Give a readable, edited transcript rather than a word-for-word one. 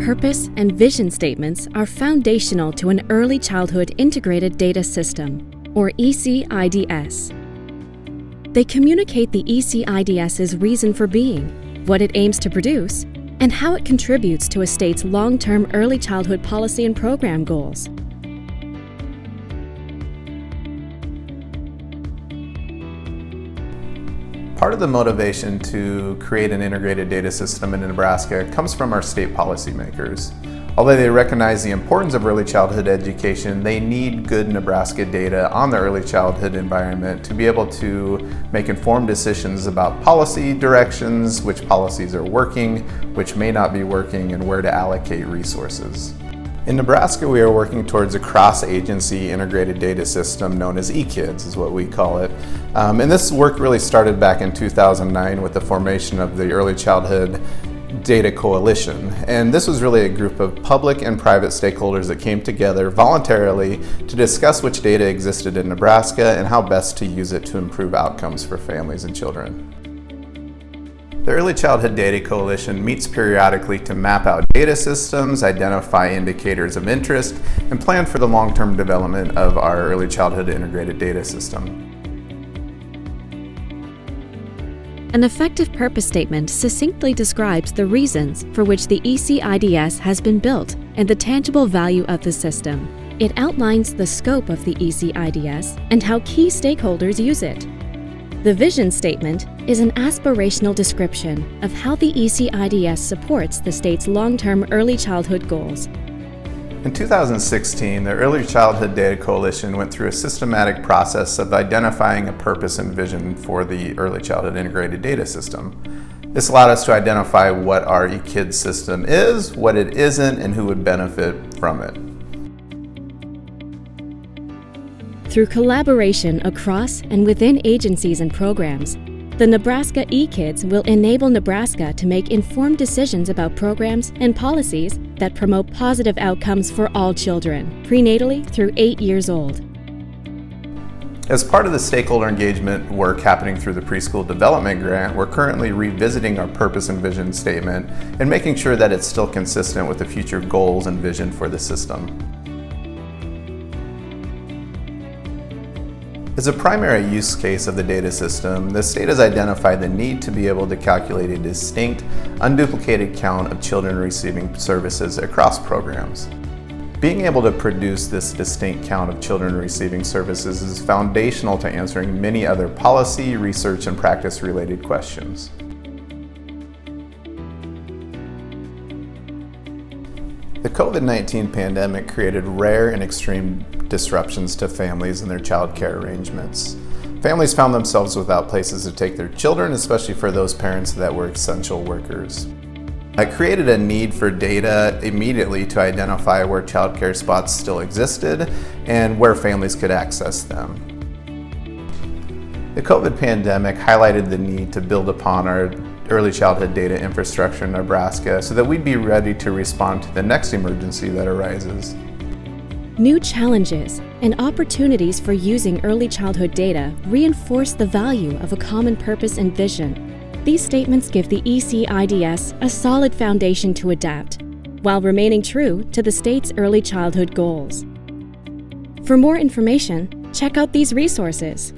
purpose, and vision statements are foundational to an early childhood integrated data system, or ECIDS. They communicate the ECIDS's reason for being, what it aims to produce, and how it contributes to a state's long-term early childhood policy and program goals. Part of the motivation to create an integrated data system in Nebraska comes from our state policymakers. Although they recognize the importance of early childhood education, they need good Nebraska data on the early childhood environment to be able to make informed decisions about policy directions, which policies are working, which may not be working, and where to allocate resources. In Nebraska, we are working towards a cross-agency integrated data system known as eKids, is what we call it. And this work really started back in 2009 with the formation of the Early Childhood Data Coalition. And this was really a group of public and private stakeholders that came together voluntarily to discuss which data existed in Nebraska and how best to use it to improve outcomes for families and children. The Early Childhood Data Coalition meets periodically to map out data systems, identify indicators of interest, and plan for the long-term development of our early childhood integrated data system. An effective purpose statement succinctly describes the reasons for which the ECIDS has been built and the tangible value of the system. It outlines the scope of the ECIDS and how key stakeholders use it. The vision statement is an aspirational description of how the ECIDS supports the state's long-term early childhood goals. In 2016, the Early Childhood Data Coalition went through a systematic process of identifying a purpose and vision for the Early Childhood Integrated Data System. This allowed us to identify what our eKids system is, what it isn't, and who would benefit from it. Through collaboration across and within agencies and programs, the Nebraska eKids will enable Nebraska to make informed decisions about programs and policies that promote positive outcomes for all children, prenatally through 8 years old. As part of the stakeholder engagement work happening through the Preschool Development Grant, we're currently revisiting our purpose and vision statement and making sure that it's still consistent with the future goals and vision for the system. As a primary use case of the data system, the state has identified the need to be able to calculate a distinct, unduplicated count of children receiving services across programs. Being able to produce this distinct count of children receiving services is foundational to answering many other policy, research, and practice-related questions. The COVID-19 pandemic created rare and extreme disruptions to families and their child care arrangements. Families found themselves without places to take their children, especially for those parents that were essential workers. It created a need for data immediately to identify where child care spots still existed and where families could access them. The COVID pandemic highlighted the need to build upon our early childhood data infrastructure in Nebraska so that we'd be ready to respond to the next emergency that arises. New challenges and opportunities for using early childhood data reinforce the value of a common purpose and vision. These statements give the ECIDS a solid foundation to adapt, while remaining true to the state's early childhood goals. For more information, check out these resources.